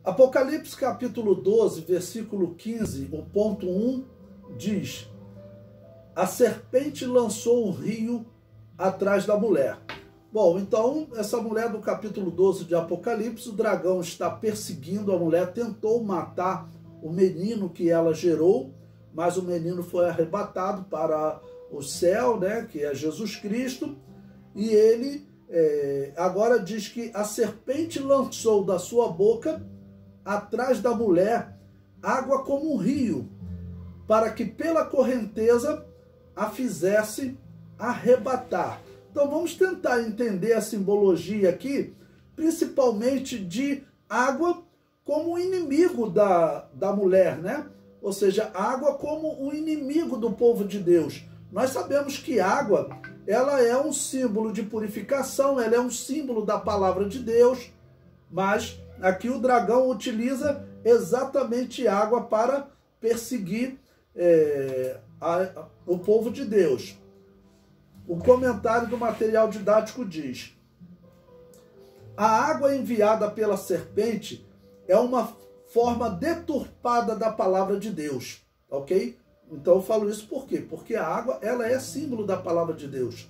Apocalipse capítulo 12, versículo 15, o ponto 1 diz: a serpente lançou um rio atrás da mulher. Bom, então, essa mulher do capítulo 12 de Apocalipse, o dragão está perseguindo a mulher, tentou matar o menino que ela gerou, mas o menino foi arrebatado para o céu, né, que é Jesus Cristo, e ele agora diz que a serpente lançou da sua boca, atrás da mulher, água como um rio, para que pela correnteza a fizesse arrebatar. Então vamos tentar entender a simbologia aqui, principalmente de água como inimigo da mulher, né? Ou seja, água como um inimigo do povo de Deus. Nós sabemos que água, ela é um símbolo de purificação, ela é um símbolo da palavra de Deus, mas aqui o dragão utiliza exatamente água para perseguir o povo de Deus. O comentário do material didático diz: a água enviada pela serpente é uma forma deturpada da palavra de Deus, ok? Então eu falo isso por quê? Porque a água, ela é símbolo da palavra de Deus.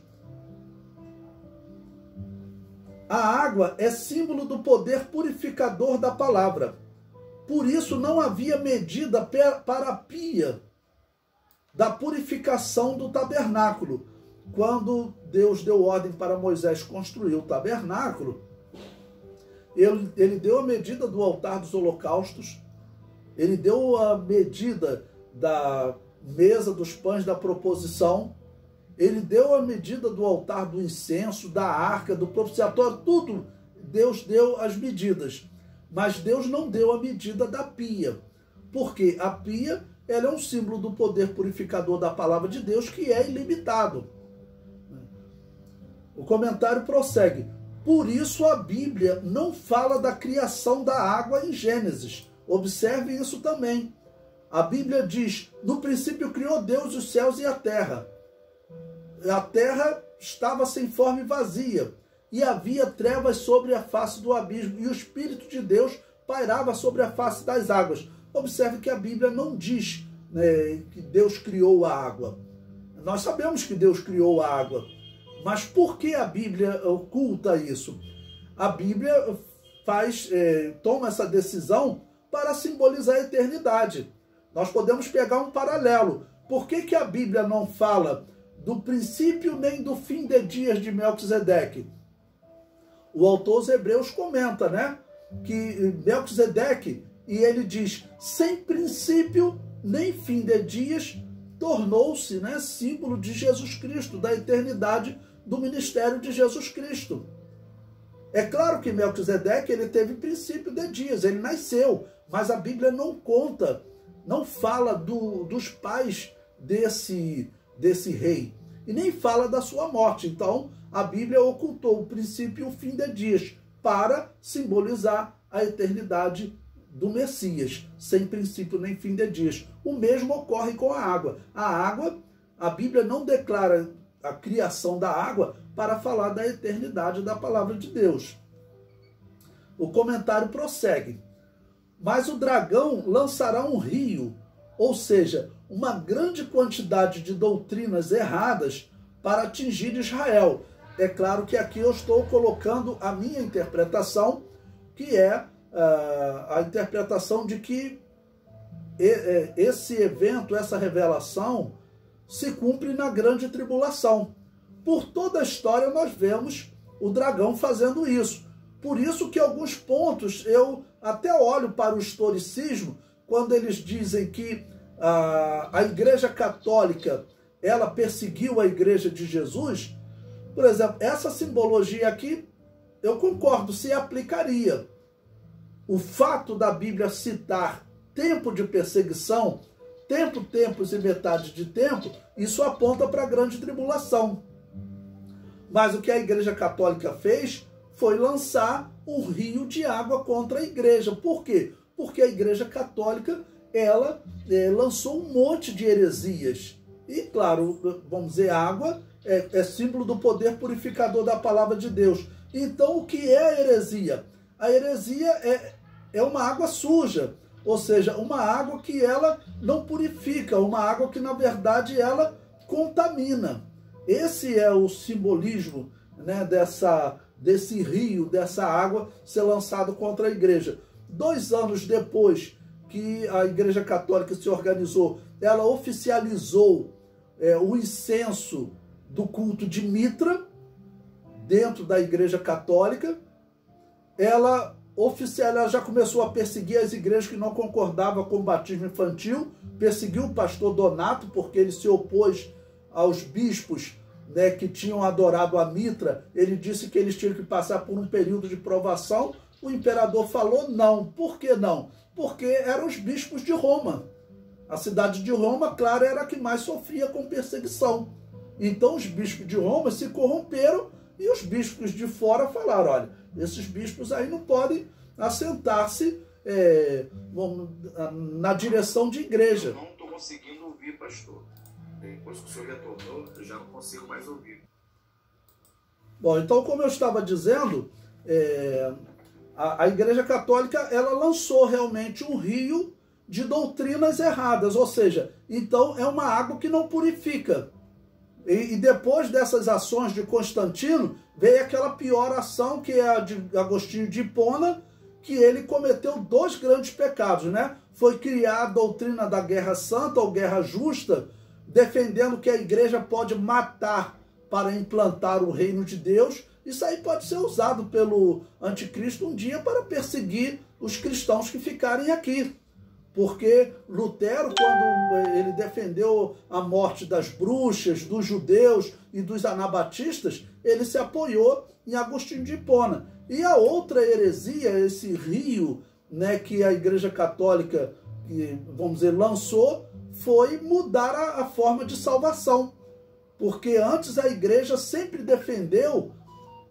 A água é símbolo do poder purificador da palavra. Por isso não havia medida para a pia da purificação do tabernáculo. Quando Deus deu ordem para Moisés construir o tabernáculo, ele deu a medida do altar dos holocaustos, ele deu a medida da mesa dos pães da proposição, ele deu a medida do altar do incenso, da arca, do propiciatório, tudo Deus deu as medidas. Mas Deus não deu a medida da pia, porque a pia, ela é um símbolo do poder purificador da palavra de Deus, que é ilimitado. O comentário prossegue: por isso a Bíblia não fala da criação da água em Gênesis. Observe isso também. A Bíblia diz: no princípio criou Deus os céus e a terra. A terra estava sem forma e vazia, e havia trevas sobre a face do abismo, e o Espírito de Deus pairava sobre a face das águas. Observe que a Bíblia não diz que Deus criou a água. Nós sabemos que Deus criou a água, mas por que a Bíblia oculta isso? A Bíblia toma essa decisão para simbolizar a eternidade. Nós podemos pegar um paralelo. Por que a Bíblia não fala do princípio nem do fim de dias de Melquisedeque? O autor aos Hebreus comenta, né, que Melquisedeque, e ele diz, sem princípio nem fim de dias, tornou-se, né, símbolo de Jesus Cristo, da eternidade do ministério de Jesus Cristo. É claro que Melquisedeque, ele teve princípio de dias, ele nasceu, mas a Bíblia não conta, não fala dos pais desse rei, e nem fala da sua morte. Então, a Bíblia ocultou o princípio e o fim de dias para simbolizar a eternidade do Messias, sem princípio nem fim de dias. O mesmo ocorre com a água. A água, a Bíblia não declara a criação da água para falar da eternidade da palavra de Deus. O comentário prossegue: mas o dragão lançará um rio, ou seja, uma grande quantidade de doutrinas erradas para atingir Israel. É claro que aqui eu estou colocando a minha interpretação, que é a interpretação de que esse evento, essa revelação, se cumpre na grande tribulação. Por toda a história nós vemos o dragão fazendo isso. Por isso que alguns pontos eu até olho para o historicismo, quando eles dizem que a Igreja Católica, ela perseguiu a Igreja de Jesus. Por exemplo, essa simbologia aqui, eu concordo, se aplicaria. O fato da Bíblia citar tempo de perseguição, tempos e metade de tempo, isso aponta para a grande tribulação. Mas o que a Igreja Católica fez foi lançar um rio de água contra a igreja. Por quê? Porque a Igreja Católica, ela lançou um monte de heresias. E, claro, vamos dizer, água é símbolo do poder purificador da palavra de Deus. Então, o que é a heresia? A heresia é uma água suja, ou seja, uma água que ela não purifica, uma água que na verdade ela contamina. Esse é o simbolismo, né, desse rio, dessa água ser lançado contra a igreja. 2 anos depois que a Igreja Católica se organizou, ela oficializou o incenso do culto de Mitra dentro da Igreja Católica. Ela já começou a perseguir as igrejas que não concordavam com o batismo infantil, perseguiu o pastor Donato, porque ele se opôs aos bispos, né, que tinham adorado a Mitra. Ele disse que eles tinham que passar por um período de provação. O imperador falou não. Por que não? Porque eram os bispos de Roma. A cidade de Roma, claro, era a que mais sofria com perseguição. Então os bispos de Roma se corromperam e os bispos de fora falaram, olha, esses bispos aí não podem assentar-se na direção de igreja. Eu não estou conseguindo ouvir, pastor. Depois que o senhor retornou, eu já não consigo mais ouvir. Bom, então, como eu estava dizendo, a Igreja Católica, ela lançou realmente um rio de doutrinas erradas, ou seja, então é uma água que não purifica. E depois dessas ações de Constantino, veio aquela pior ação, que é a de Agostinho de Hipona, que ele cometeu 2 grandes pecados, né? Foi criar a doutrina da guerra santa ou guerra justa, defendendo que a igreja pode matar para implantar o reino de Deus. Isso aí pode ser usado pelo anticristo um dia para perseguir os cristãos que ficarem aqui. Porque Lutero, quando ele defendeu a morte das bruxas, dos judeus e dos anabatistas, ele se apoiou em Agostinho de Hipona. E a outra heresia, esse rio, né, que a Igreja Católica, vamos dizer, lançou, foi mudar a forma de salvação. Porque antes a igreja sempre defendeu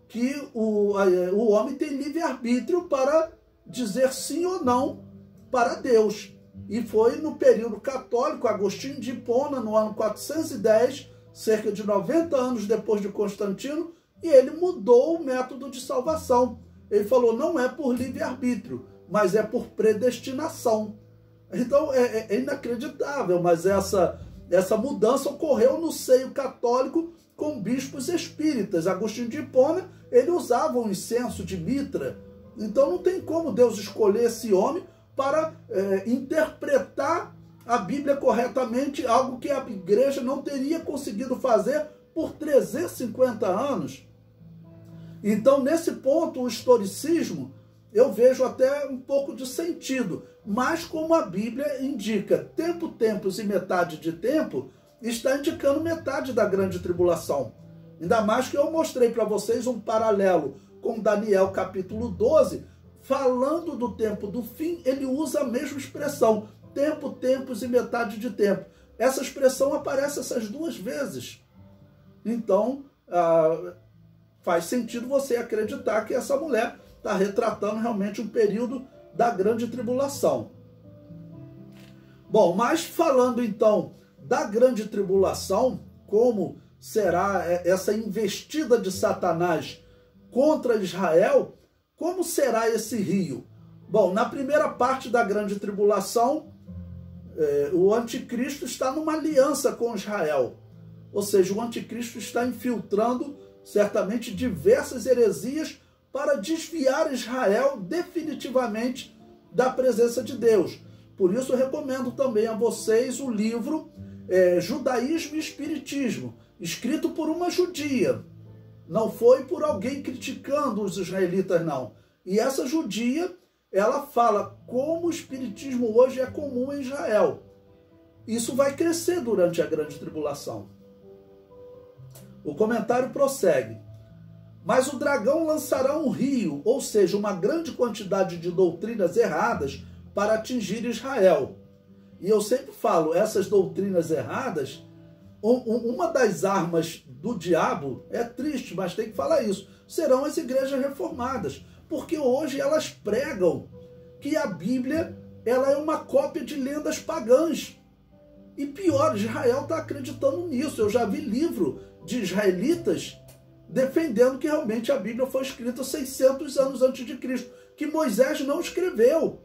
que o homem tem livre-arbítrio para dizer sim ou não para Deus. E foi no período católico, Agostinho de Hipona, no ano 410, cerca de 90 anos depois de Constantino, e ele mudou o método de salvação. Ele falou, não é por livre-arbítrio, mas é por predestinação. Então é inacreditável, mas essa mudança ocorreu no seio católico com bispos espíritas. Agostinho de Hipona, ele usava um incenso de Mitra. Então não tem como Deus escolher esse homem para interpretar a Bíblia corretamente, algo que a igreja não teria conseguido fazer por 350 anos. Então, nesse ponto, o historicismo, eu vejo até um pouco de sentido, mas como a Bíblia indica tempo, tempos e metade de tempo, está indicando metade da grande tribulação. Ainda mais que eu mostrei para vocês um paralelo com Daniel capítulo 12, falando do tempo do fim, ele usa a mesma expressão, tempo, tempos e metade de tempo. Essa expressão aparece essas 2 vezes. Então, faz sentido você acreditar que essa mulher está retratando realmente um período da grande tribulação. Bom, mas falando então da grande tribulação, como será essa investida de Satanás contra Israel, como será esse rio? Bom, na primeira parte da grande tribulação, o anticristo está numa aliança com Israel. Ou seja, o anticristo está infiltrando certamente diversas heresias para desviar Israel definitivamente da presença de Deus. Por isso eu recomendo também a vocês o livro Judaísmo e Espiritismo, escrito por uma judia. Não foi por alguém criticando os israelitas, não. E essa judia, ela fala como o espiritismo hoje é comum em Israel. Isso vai crescer durante a grande tribulação. O comentário prossegue. Mas o dragão lançará um rio, ou seja, uma grande quantidade de doutrinas erradas para atingir Israel. E eu sempre falo, essas doutrinas erradas, uma das armas do diabo, é triste, mas tem que falar isso, serão as igrejas reformadas. Porque hoje elas pregam que a Bíblia ela é uma cópia de lendas pagãs. E pior, Israel está acreditando nisso. Eu já vi livro de israelitas, defendendo que realmente a Bíblia foi escrita 600 anos antes de Cristo, que Moisés não escreveu.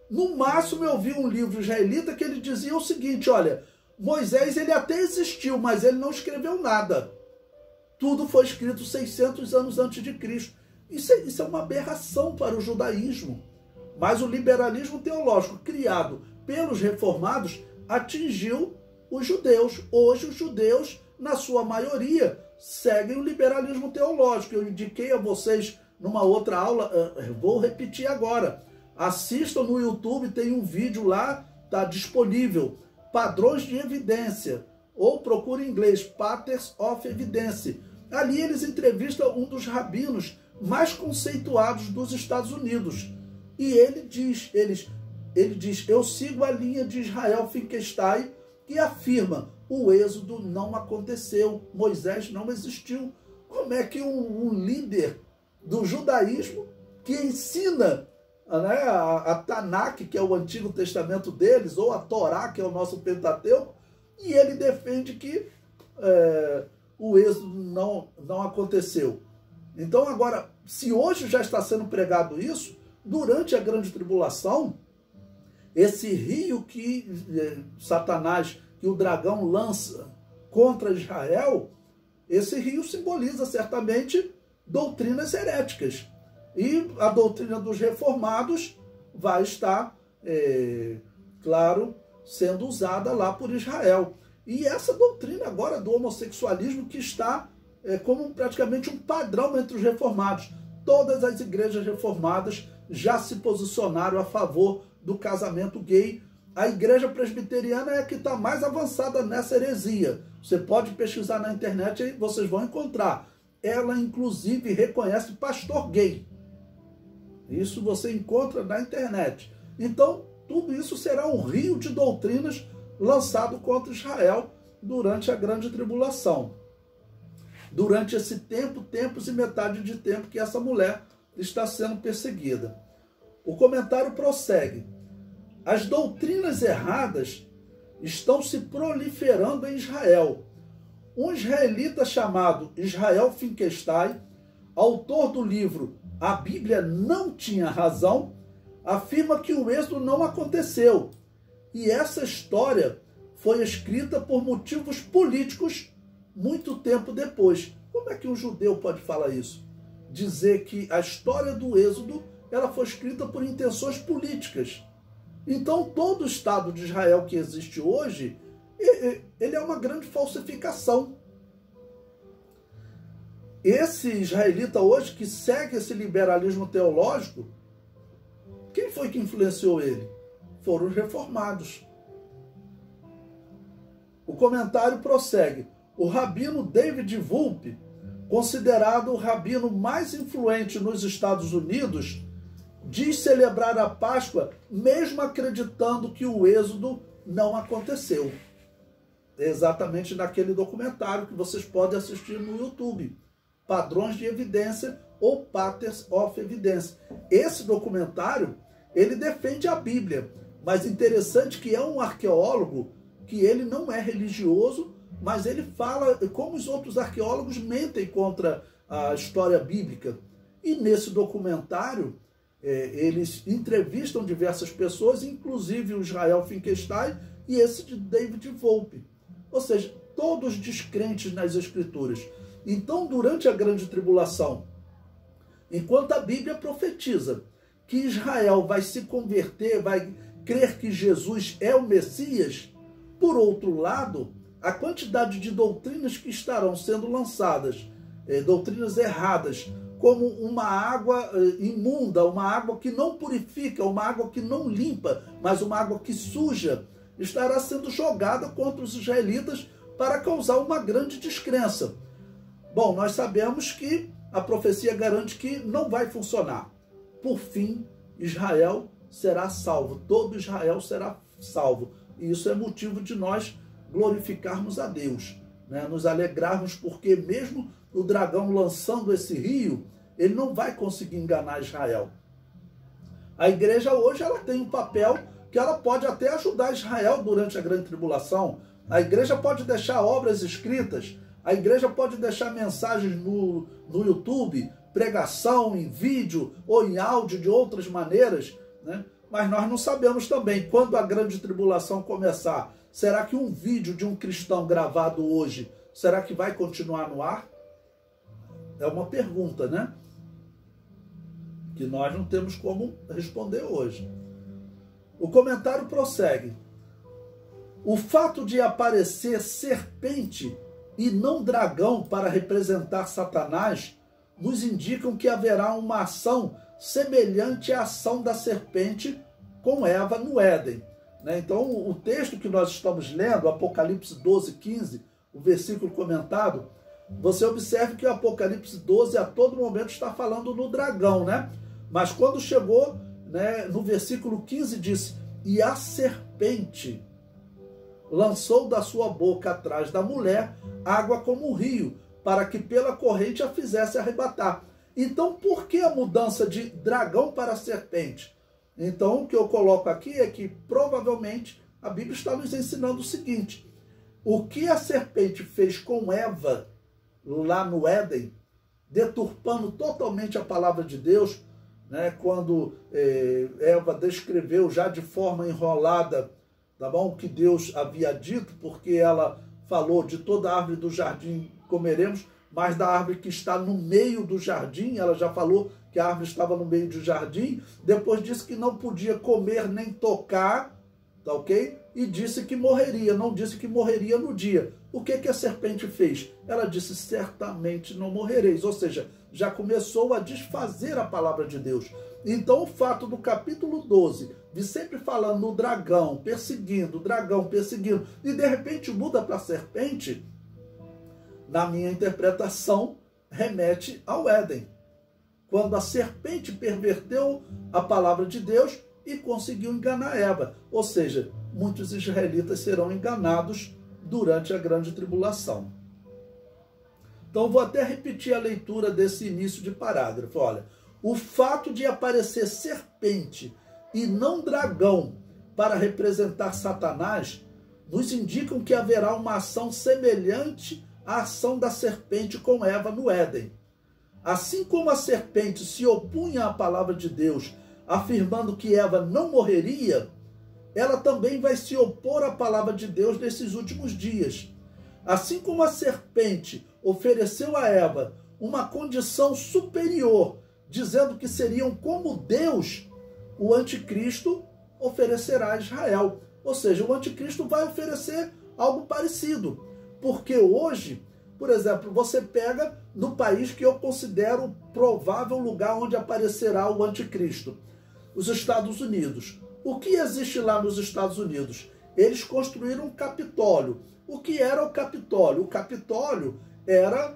No máximo eu vi um livro israelita que ele dizia o seguinte, olha, Moisés ele até existiu, mas ele não escreveu nada. Tudo foi escrito 600 anos antes de Cristo. Isso é uma aberração para o judaísmo. Mas o liberalismo teológico criado pelos reformados atingiu os judeus. Hoje os judeus, na sua maioria, seguem o liberalismo teológico. Eu indiquei a vocês numa outra aula, vou repetir agora. Assistam no YouTube, tem um vídeo lá, está disponível. Padrões de evidência. Ou procure em inglês, Patterns of Evidence. Ali eles entrevistam um dos rabinos mais conceituados dos Estados Unidos. E ele diz, eu sigo a linha de Israel Finkelstein, que afirma, o êxodo não aconteceu, Moisés não existiu. Como é que um líder do judaísmo, que ensina, né, a Tanakh, que é o Antigo Testamento deles, ou a Torá, que é o nosso Pentateuco, e ele defende que o êxodo não aconteceu. Então agora, se hoje já está sendo pregado isso, durante a grande tribulação, esse rio que Satanás, que o dragão lança contra Israel, esse rio simboliza certamente doutrinas heréticas. E a doutrina dos reformados vai estar, claro, sendo usada lá por Israel. E essa doutrina agora do homossexualismo que está como praticamente um padrão entre os reformados. Todas as igrejas reformadas já se posicionaram a favor do casamento gay. A igreja presbiteriana é a que está mais avançada nessa heresia. Você pode pesquisar na internet e vocês vão encontrar. Ela, inclusive, reconhece pastor gay. Isso você encontra na internet. Então, tudo isso será um rio de doutrinas lançado contra Israel durante a grande tribulação. Durante esse tempos e metade de tempo que essa mulher está sendo perseguida. O comentário prossegue. As doutrinas erradas estão se proliferando em Israel. Um israelita chamado Israel Finkelstein, autor do livro A Bíblia Não Tinha Razão, afirma que o êxodo não aconteceu. E essa história foi escrita por motivos políticos muito tempo depois. Como é que um judeu pode falar isso? Dizer que a história do êxodo ela foi escrita por intenções políticas. Então todo o Estado de Israel que existe hoje, ele é uma grande falsificação. Esse israelita hoje que segue esse liberalismo teológico, quem foi que influenciou ele? Foram os reformados. O comentário prossegue. O rabino David Wolpe, considerado o rabino mais influente nos Estados Unidos, diz celebrar a Páscoa mesmo acreditando que o êxodo não aconteceu. É exatamente naquele documentário que vocês podem assistir no YouTube. Padrões de Evidência ou Patterns of Evidence. Esse documentário, ele defende a Bíblia. Mas interessante que é um arqueólogo que ele não é religioso, mas ele fala como os outros arqueólogos mentem contra a história bíblica. E nesse documentário, eles entrevistam diversas pessoas, inclusive o Israel Finkelstein e esse de David Wolpe. Ou seja, todos descrentes nas Escrituras. Então, durante a grande tribulação, enquanto a Bíblia profetiza que Israel vai se converter, vai crer que Jesus é o Messias, por outro lado, a quantidade de doutrinas que estarão sendo lançadas, doutrinas erradas, como uma água imunda, uma água que não purifica, uma água que não limpa, mas uma água que suja, estará sendo jogada contra os israelitas para causar uma grande descrença. Bom, nós sabemos que a profecia garante que não vai funcionar. Por fim, Israel será salvo, todo Israel será salvo. E isso é motivo de nós glorificarmos a Deus, né? Nos alegrarmos, porque mesmo o dragão lançando esse rio, ele não vai conseguir enganar Israel. A igreja hoje ela tem um papel que ela pode até ajudar Israel durante a grande tribulação. A igreja pode deixar obras escritas, A igreja pode deixar mensagens no YouTube, pregação em vídeo ou em áudio de outras maneiras, né? Mas nós não sabemos também, quando a grande tribulação começar, será que um vídeo de um cristão gravado hoje, será que vai continuar no ar? É uma pergunta, né? Que nós não temos como responder hoje. O comentário prossegue. O fato de aparecer serpente e não dragão para representar Satanás nos indicam que haverá uma ação semelhante à ação da serpente com Eva no Éden. Então, o texto que nós estamos lendo, Apocalipse 12, 15, o versículo comentado, você observe que o Apocalipse 12 a todo momento está falando no dragão, né? Mas quando chegou, né, no versículo 15 diz, e a serpente lançou da sua boca atrás da mulher água como um rio, para que pela corrente a fizesse arrebatar. Então, por que a mudança de dragão para serpente? Então, o que eu coloco aqui é que, provavelmente, a Bíblia está nos ensinando o seguinte, o que a serpente fez com Eva, lá no Éden, deturpando totalmente a palavra de Deus, né, quando Eva descreveu já de forma enrolada, tá bom, o que Deus havia dito, porque ela falou de toda a árvore do jardim comeremos, mas da árvore que está no meio do jardim, ela já falou que a árvore estava no meio do jardim, depois disse que não podia comer nem tocar, tá ok? E disse que morreria, não disse que morreria no dia. O que a serpente fez? Ela disse, certamente não morrereis, ou seja, já começou a desfazer a palavra de Deus. Então o fato do capítulo 12, de sempre falando no dragão, perseguindo, e de repente muda para a serpente, na minha interpretação, remete ao Éden. Quando a serpente perverteu a palavra de Deus e conseguiu enganar Eva. Ou seja, muitos israelitas serão enganados durante a grande tribulação. Então, vou até repetir a leitura desse início de parágrafo. Olha, o fato de aparecer serpente e não dragão para representar Satanás nos indicam que haverá uma ação semelhante à ação da serpente com Eva no Éden. Assim como a serpente se opunha à palavra de Deus, afirmando que Eva não morreria, ela também vai se opor à palavra de Deus nesses últimos dias. Assim como a serpente ofereceu a Eva uma condição superior, dizendo que seriam como Deus, o anticristo oferecerá a Israel. Ou seja, o anticristo vai oferecer algo parecido. Porque hoje, por exemplo, você pega no país que eu considero provável lugar onde aparecerá o anticristo, os Estados Unidos. O que existe lá nos Estados Unidos? Eles construíram um Capitólio. O que era o Capitólio? O Capitólio era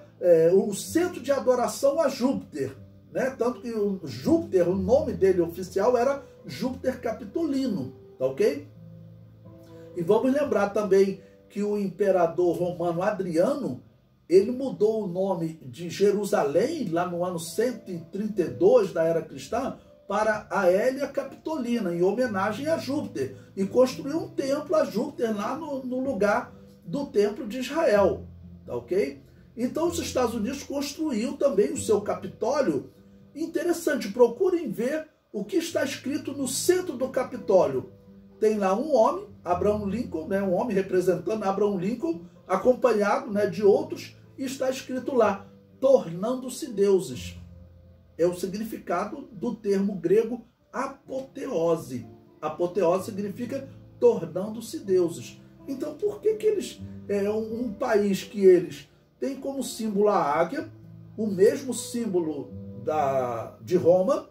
o centro de adoração a Júpiter, né? Tanto que o Júpiter, o nome dele oficial era Júpiter Capitolino, tá ok? E vamos lembrar também que o imperador romano Adriano, ele mudou o nome de Jerusalém, lá no ano 132 da era cristã, para Aélia Capitolina, em homenagem a Júpiter, e construiu um templo a Júpiter lá no lugar do templo de Israel, tá ok? Então os Estados Unidos construiu também o seu Capitólio. Interessante, procurem ver o que está escrito no centro do Capitólio. Tem lá um homem, Abraham Lincoln, né, um homem representando Abraham Lincoln, acompanhado, né, de outros, e está escrito lá, tornando-se deuses. É o significado do termo grego apoteose. Apoteose significa tornando-se deuses. Então, por que eles, um país que eles têm como símbolo a águia, o mesmo símbolo de Roma,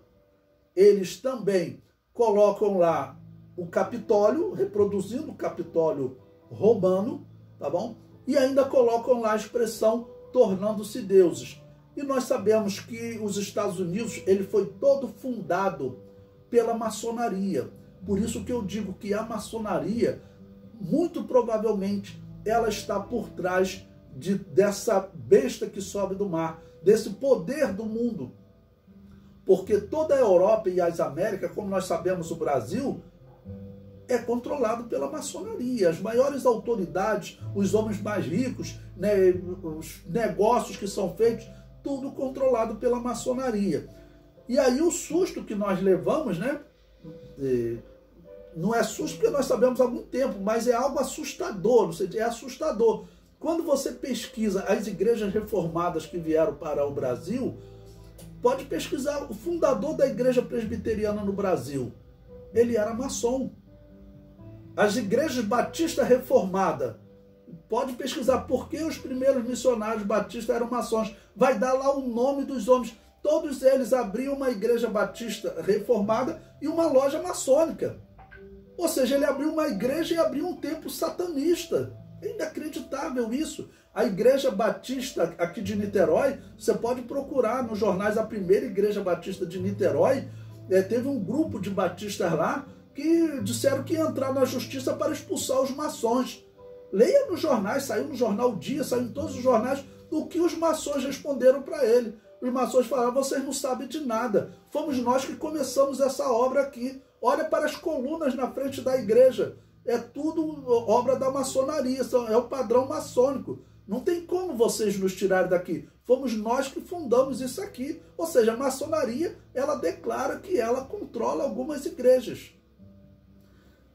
eles também colocam lá o Capitólio, reproduzindo o Capitólio romano, tá bom? E ainda colocam lá a expressão tornando-se deuses. E nós sabemos que os Estados Unidos, ele foi todo fundado pela maçonaria. Por isso que eu digo que a maçonaria, muito provavelmente, ela está por trás dessa besta que sobe do mar, desse poder do mundo. Porque toda a Europa e as Américas, como nós sabemos o Brasil, é controlado pela maçonaria. As maiores autoridades, os homens mais ricos, né, os negócios que são feitos, tudo controlado pela maçonaria. E aí o susto que nós levamos, né, não é susto porque nós sabemos há algum tempo, mas é algo assustador, é assustador. Quando você pesquisa as igrejas reformadas que vieram para o Brasil, pode pesquisar o fundador da igreja presbiteriana no Brasil. Ele era maçom. As igrejas batistas reformadas, pode pesquisar por que os primeiros missionários batistas eram maçons. Vai dar lá o nome dos homens. Todos eles abriam uma igreja batista reformada e uma loja maçônica. Ou seja, ele abriu uma igreja e abriu um templo satanista. É inacreditável isso. A igreja batista aqui de Niterói, você pode procurar nos jornais, a primeira igreja batista de Niterói, teve um grupo de batistas lá que disseram que ia entrar na justiça para expulsar os maçons. Leia nos jornais, saiu no jornal O Dia, saiu em todos os jornais, o que os maçons responderam para ele. Os maçons falaram: vocês não sabem de nada, fomos nós que começamos essa obra aqui. Olha para as colunas na frente da igreja, é tudo obra da maçonaria, é o padrão maçônico. Não tem como vocês nos tirarem daqui. Fomos nós que fundamos isso aqui. Ou seja, a maçonaria, ela declara que ela controla algumas igrejas.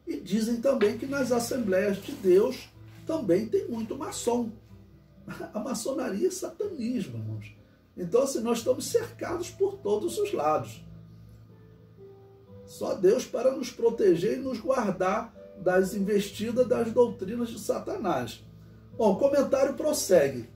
E dizem também que nas Assembleias de Deus também tem muito maçom. A maçonaria é satanismo, irmãos. Então, assim, nós estamos cercados por todos os lados. Só Deus para nos proteger e nos guardar das investidas das doutrinas de Satanás. Bom, o comentário prossegue.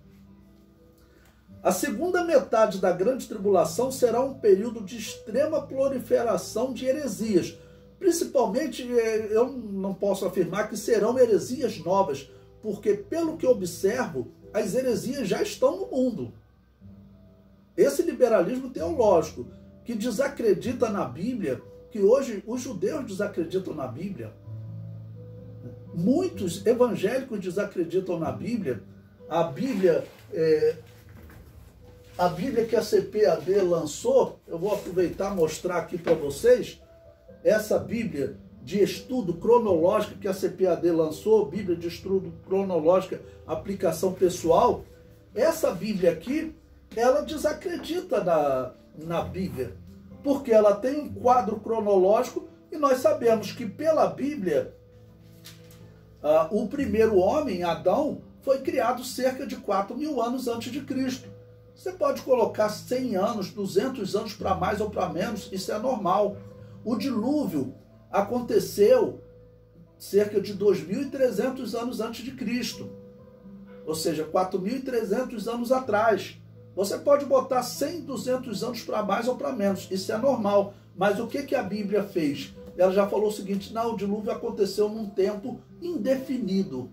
A segunda metade da grande tribulação será um período de extrema proliferação de heresias. Principalmente, eu não posso afirmar que serão heresias novas, porque, pelo que observo, as heresias já estão no mundo. Esse liberalismo teológico, que desacredita na Bíblia, que hoje os judeus desacreditam na Bíblia, muitos evangélicos desacreditam na Bíblia. A Bíblia que a CPAD lançou, eu vou aproveitar e mostrar aqui para vocês, essa Bíblia de estudo cronológico que a CPAD lançou, Bíblia de estudo cronológico, aplicação pessoal, essa Bíblia aqui, ela desacredita na Bíblia, porque ela tem um quadro cronológico e nós sabemos que pela Bíblia, o primeiro homem, Adão, foi criado cerca de 4.000 anos antes de Cristo. Você pode colocar 100 anos, 200 anos para mais ou para menos, isso é normal. O dilúvio aconteceu cerca de 2.300 anos antes de Cristo, ou seja, 4.300 anos atrás. Você pode botar 100, 200 anos para mais ou para menos, isso é normal. Mas o que a Bíblia fez? Ela já falou o seguinte: não, o dilúvio aconteceu num tempo indefinido.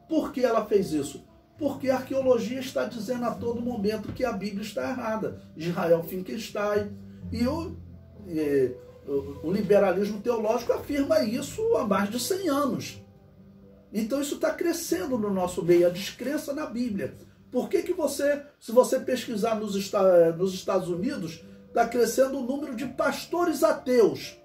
Por que ela fez isso? Porque a arqueologia está dizendo a todo momento que a Bíblia está errada. Israel Finkelstein e o liberalismo teológico afirma isso há mais de 100 anos. Então isso está crescendo no nosso meio, a descrença na Bíblia. Por que você, se você pesquisar nos Estados Unidos, está crescendo o número de pastores ateus?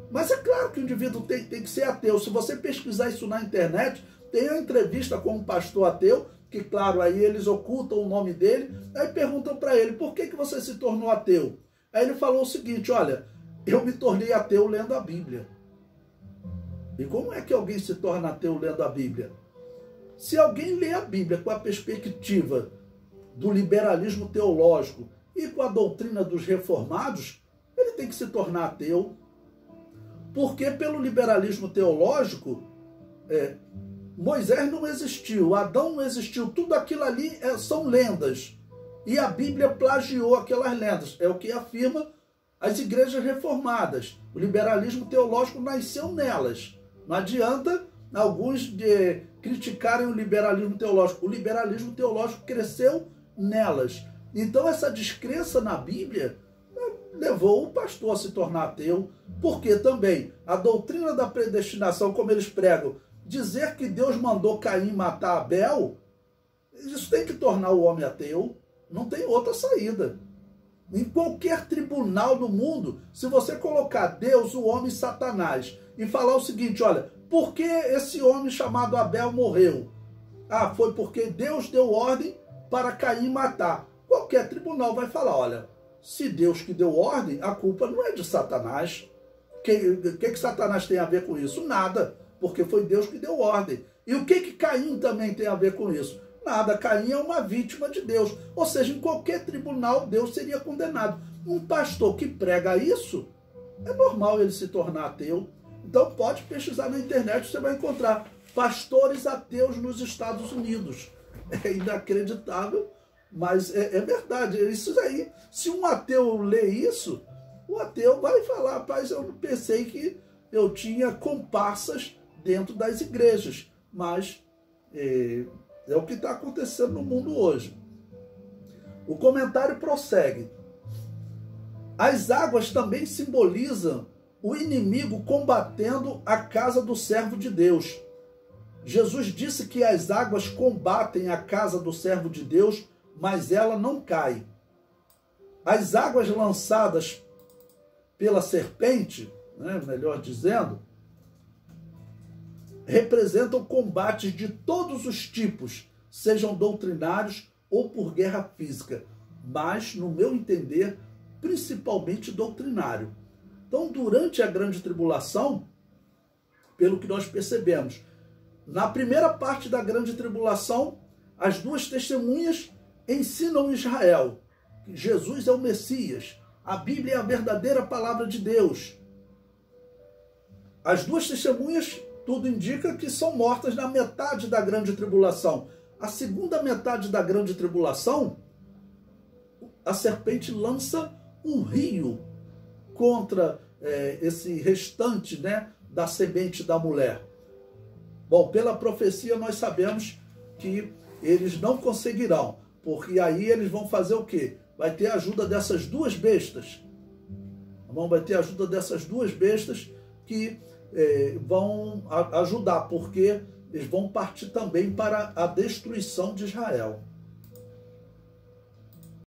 Mas é claro que o indivíduo tem que ser ateu. Se você pesquisar isso na internet, tem uma entrevista com um pastor ateu, que claro, aí eles ocultam o nome dele, aí perguntam para ele: por que você se tornou ateu? Aí ele falou o seguinte: olha, eu me tornei ateu lendo a Bíblia. E como é que alguém se torna ateu lendo a Bíblia? Se alguém lê a Bíblia com a perspectiva do liberalismo teológico e com a doutrina dos reformados, ele tem que se tornar ateu. Porque pelo liberalismo teológico, Moisés não existiu, Adão não existiu, tudo aquilo ali são lendas. E a Bíblia plagiou aquelas lendas, é o que afirma as igrejas reformadas. O liberalismo teológico nasceu nelas. Não adianta alguns criticarem o liberalismo teológico. O liberalismo teológico cresceu nelas. Então essa descrença na Bíblia levou o pastor a se tornar ateu, porque também a doutrina da predestinação, como eles pregam, dizer que Deus mandou Caim matar Abel, isso tem que tornar o homem ateu. Não tem outra saída. Em qualquer tribunal do mundo, se você colocar Deus, o homem e Satanás e falar o seguinte, olha, por que esse homem chamado Abel morreu? Ah, foi porque Deus deu ordem para Caim matar. Qualquer tribunal vai falar, olha, se Deus que deu ordem, a culpa não é de Satanás. O que Satanás tem a ver com isso? Nada, porque foi Deus que deu ordem. E o que Caim também tem a ver com isso? Nada, Caim é uma vítima de Deus. Ou seja, em qualquer tribunal, Deus seria condenado. Um pastor que prega isso, é normal ele se tornar ateu. Então pode pesquisar na internet, você vai encontrar pastores ateus nos Estados Unidos. É inacreditável, mas é verdade. Isso aí, se um ateu lê isso, o ateu vai falar, rapaz, eu pensei que eu tinha comparsas dentro das igrejas, mas é o que está acontecendo no mundo hoje. O comentário prossegue. As águas também simbolizam o inimigo combatendo a casa do servo de Deus. Jesus disse que as águas combatem a casa do servo de Deus, mas ela não cai. As águas lançadas pela serpente, né, melhor dizendo, representam combates de todos os tipos, sejam doutrinários ou por guerra física, mas, no meu entender, principalmente doutrinário. Então, durante a grande tribulação, pelo que nós percebemos, na primeira parte da grande tribulação, as duas testemunhas ensinam Israel que Jesus é o Messias, a Bíblia é a verdadeira palavra de Deus. As duas testemunhas, tudo indica que são mortas na metade da grande tribulação. A segunda metade da grande tribulação, a serpente lança um rio contra esse restante, né, da semente da mulher. Bom, pela profecia nós sabemos que eles não conseguirão, porque aí eles vão fazer o quê? Vai ter a ajuda dessas duas bestas. Vai ter a ajuda dessas duas bestas que vão ajudar, porque eles vão partir também para a destruição de Israel.